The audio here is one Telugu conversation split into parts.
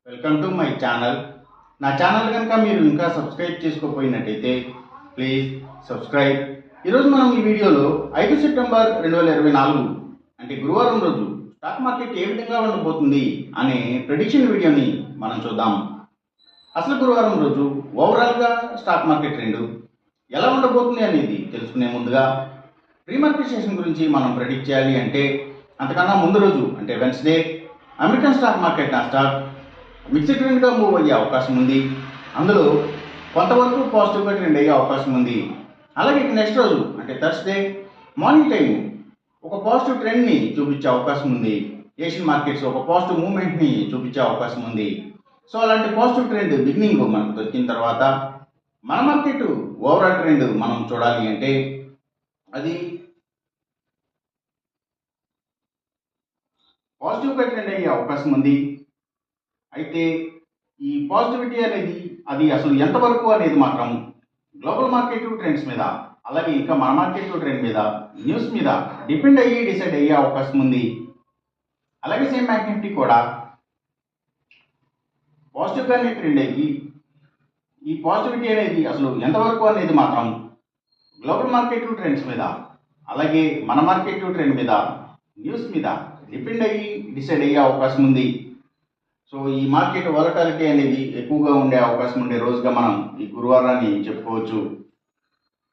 Welcome to my channel. నా ఛానల్ కనుక మీరు ఇంకా సబ్స్క్రైబ్ చేసుకోకపోయినట్టయితే ప్లీజ్ సబ్స్క్రైబ్. ఈరోజు మనం ఈ వీడియోలో 5 సెప్టెంబర్ 2024 అంటే గురువారం రోజు స్టాక్ మార్కెట్ ఏ విధంగా ఉండబోతుంది అనే ప్రెడిక్షన్ వీడియోని మనం చూద్దాం. అసలు గురువారం రోజు ఓవరాల్గా స్టాక్ మార్కెట్ ట్రెండ్ ఎలా ఉండబోతుంది అనేది తెలుసుకునే ముందుగా ప్రీ మార్కెట్ సెషన్ గురించి మనం ప్రెడిక్ట్ చేయాలి అంటే అంతకన్నా ముందు రోజు అంటే Wednesday American stock market Nasdaq mixed ట్రెండ్గా మూవ్ అయ్యే అవకాశం ఉంది. అందులో కొంతవరకు పాజిటివ్గా ట్రెండ్ అయ్యే అవకాశం ఉంది. అలాగే నెక్స్ట్ రోజు అంటే థర్స్డే మార్నింగ్ టైం ఒక పాజిటివ్ ట్రెండ్ని చూపించే అవకాశం ఉంది. ఏషియన్ మార్కెట్స్ ఒక పాజిటివ్ మూవ్మెంట్ని చూపించే అవకాశం ఉంది. సో అలాంటి పాజిటివ్ ట్రెండ్ బిగినింగ్ మనకు దొరికిన తర్వాత మన మార్కెట్ ఓవరాల్ ట్రెండ్ మనం చూడాలి అంటే అది పాజిటివ్గా ట్రెండ్ అయ్యే అవకాశం ఉంది. అయితే ఈ పాజిటివిటీ అనేది అది అసలు ఎంతవరకు అనేది మాత్రం గ్లోబల్ మార్కెట్ ట్రెండ్స్ మీద అలాగే ఇంకా మన మార్కెట్ ట్రెండ్ మీద న్యూస్ మీద డిపెండ్ అయ్యి డిసైడ్ అయ్యే అవకాశం ఉంది. అలాగే సేమ్ బ్యాంక్ నిఫ్టీ కూడా పాజిటివ్గానే ట్రెండ్ అయ్యి ఈ పాజిటివిటీ అనేది అసలు ఎంతవరకు అనేది మాత్రం గ్లోబల్ మార్కెట్ ట్రెండ్స్ మీద అలాగే మన మార్కెట్ ట్రెండ్ మీద న్యూస్ మీద డిపెండ్ అయ్యి డిసైడ్ అయ్యే అవకాశం ఉంది. సో ఈ మార్కెట్ వాలటాలిటీ అనేది ఎక్కువగా ఉండే అవకాశం ఉండే రోజుగా మనం ఈ గురువారాన్ని చెప్పుకోవచ్చు.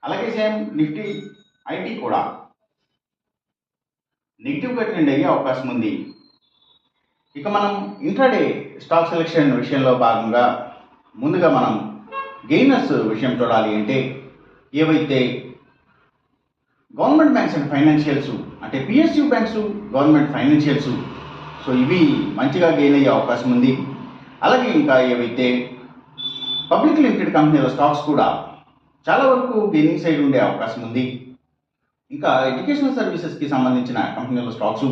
అలాగే సేమ్ నిఫ్టీ ఐటీ కూడా నెగిటివ్గా ట్రెండ్ అయ్యే అవకాశం ఉంది. ఇక మనం ఇంట్రాడే స్టాక్ సెలెక్షన్ విషయంలో భాగంగా ముందుగా మనం గెయినర్స్ విషయం చూడాలి అంటే ఏవైతే గవర్నమెంట్ బ్యాంక్స్ అండ్ ఫైనాన్షియల్స్ అంటే PSU banks government financials so ఇవి మంచిగా గెయిన్ అయ్యే అవకాశం ఉంది. అలాగే ఇంకా ఏవైతే పబ్లిక్ లిమిటెడ్ కంపెనీల స్టాక్స్ కూడా చాలా వరకు గెయినింగ్ సైడ్ ఉండే అవకాశం ఉంది. ఇంకా ఎడ్యుకేషనల్ సర్వీసెస్కి సంబంధించిన కంపెనీల stocks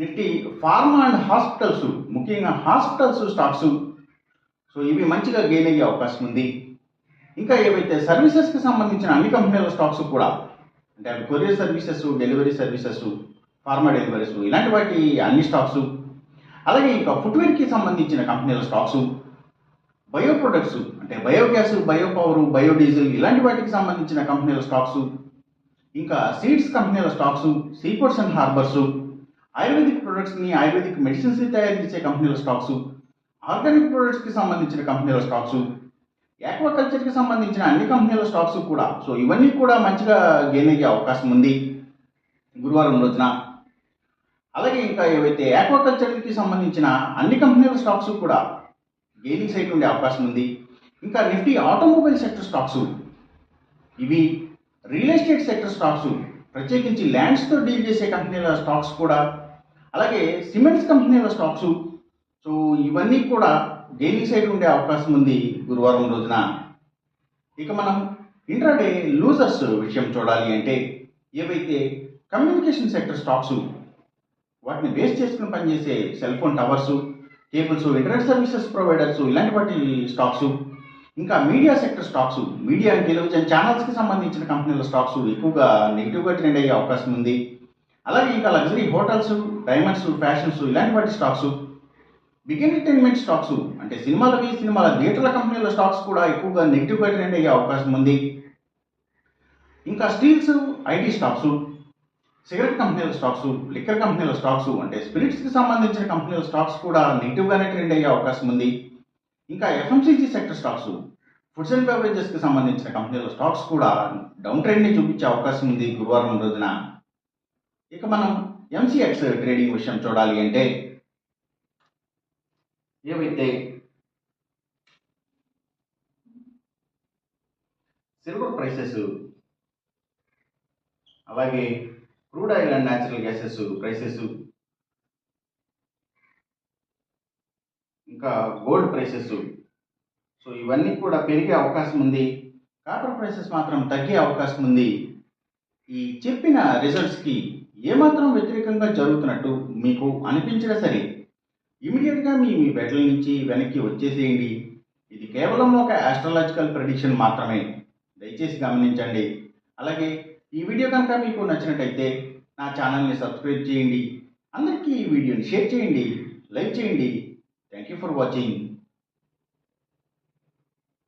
Nifty pharma and hospitals ముఖ్యంగా హాస్పిటల్స్ స్టాక్స్ సో ఇవి మంచిగా గెయిన్ అయ్యే అవకాశం ఉంది. ఇంకా ఏవైతే సర్వీసెస్కి సంబంధించిన అన్ని కంపెనీల స్టాక్స్ కూడా అంటే అవి courier services delivery services pharma deliveries ఇలాంటి వాటి అన్ని స్టాక్స్ అలాగే ఇంకా ఫుట్వేర్కి సంబంధించిన కంపెనీల స్టాక్స్ బయో ప్రొడక్ట్స్ అంటే బయోగ్యాస్ బయో పవర్ బయోడీజిల్ ఇలాంటి వాటికి సంబంధించిన కంపెనీల స్టాక్స్ ఇంకా సీడ్స్ కంపెనీల stocks seaports and harbours ayurvedic ప్రొడక్ట్స్ని ఆయుర్వేదిక్ మెడిసిన్స్ని తయారు చేసే కంపెనీల స్టాక్స్ ఆర్గానిక్ ప్రొడక్ట్స్కి సంబంధించిన కంపెనీల స్టాక్స్ ఆక్వాకల్చర్కి సంబంధించిన అన్ని కంపెనీల స్టాక్స్ కూడా సో ఇవన్నీ కూడా మంచిగా గెయిన్ అయ్యే అవకాశం ఉంది గురువారం రోజున. అలాగే ఇంకా ఏవైతే ఆక్వాకల్చర్కి సంబంధించిన అన్ని కంపెనీల స్టాక్స్ కూడా గెయినింగ్ సైడ్ ఉండే అవకాశం ఉంది. ఇంకా నిఫ్టీ ఆటోమొబైల్ సెక్టర్ స్టాక్స్ ఇవి రియల్ ఎస్టేట్ సెక్టర్ స్టాక్స్ ప్రత్యేకించి ల్యాండ్స్తో డీల్ చేసే కంపెనీల స్టాక్స్ కూడా అలాగే సిమెంట్స్ కంపెనీల స్టాక్స్ సో ఇవన్నీ కూడా గెయినింగ్ సైడ్ ఉండే అవకాశం ఉంది గురువారం రోజున. ఇక మనం ఇంట్రాడే లూజర్స్ విషయం చూడాలి అంటే ఏవైతే కమ్యూనికేషన్ సెక్టర్ స్టాక్స్ వాటిని బేస్ చేసుకుని పనిచేసే cell phone towers cables internet services providers ఇలాంటి వాటి స్టాక్స్ ఇంకా media sector stocks media and television ఛానల్స్కి సంబంధించిన కంపెనీల స్టాక్స్ ఎక్కువగా నెగిటివ్గా ట్రెండ్ అయ్యే అవకాశం ఉంది. అలాగే ఇంకా లగ్జరీ హోటల్స్ డైమండ్స్ ఫ్యాషన్స్ ఇలాంటి వాటి స్టాక్స్ బిగ్ ఎంటర్టైన్మెంట్ స్టాక్స్ అంటే సినిమాల థియేటర్ల కంపెనీల స్టాక్స్ కూడా ఎక్కువగా నెగిటివ్గా ట్రెండ్ అయ్యే అవకాశం ఉంది. ఇంకా స్టీల్స్ ఐటీ స్టాక్స్ సిగరెట్ కంపెనీల స్టాక్స్ లిక్కర్ కంపెనీల స్టాక్స్ అంటే స్పిరిట్స్కి సంబంధించిన కంపెనీల స్టాక్స్ కూడా నెగిటివ్గానే ట్రెండ్ అయ్యే అవకాశం ఉంది. ఇంకా FMCG sector stocks foods and బెవరేజెస్కి సంబంధించిన కంపెనీల స్టాక్స్ కూడా డౌన్ ట్రెండ్ని చూపించే అవకాశం ఉంది గురువారం రోజున. ఇక మనం ఎంసీఎక్స్ ట్రేడింగ్ విషయం చూడాలి అంటే ఏవైతే సిల్వర్ ప్రైసెస్ అలాగే crude oil and natural gases prices ఇంకా గోల్డ్ ప్రైసెస్ సో ఇవన్నీ కూడా పెరిగే అవకాశం ఉంది. కాపర్ ప్రైసెస్ మాత్రం తగ్గే అవకాశం ఉంది. ఈ చెప్పిన రిజల్ట్స్కి ఏమాత్రం వ్యతిరేకంగా జరుగుతున్నట్టు మీకు అనిపించినా సరే ఇమీడియట్గా మీ బెట్ల నుంచి వెనక్కి వచ్చేసేయండి. ఇది కేవలం ఒక ఆస్ట్రాలజికల్ ప్రెడిక్షన్ మాత్రమే, దయచేసి గమనించండి. అలాగే ఈ వీడియో కనుక మీకు నచ్చినట్టయితే నా ఛానల్ని సబ్స్క్రైబ్ చేయండి. అందరికీ ఈ వీడియోని షేర్ చేయండి, లైక్ చేయండి. Thank you for watching.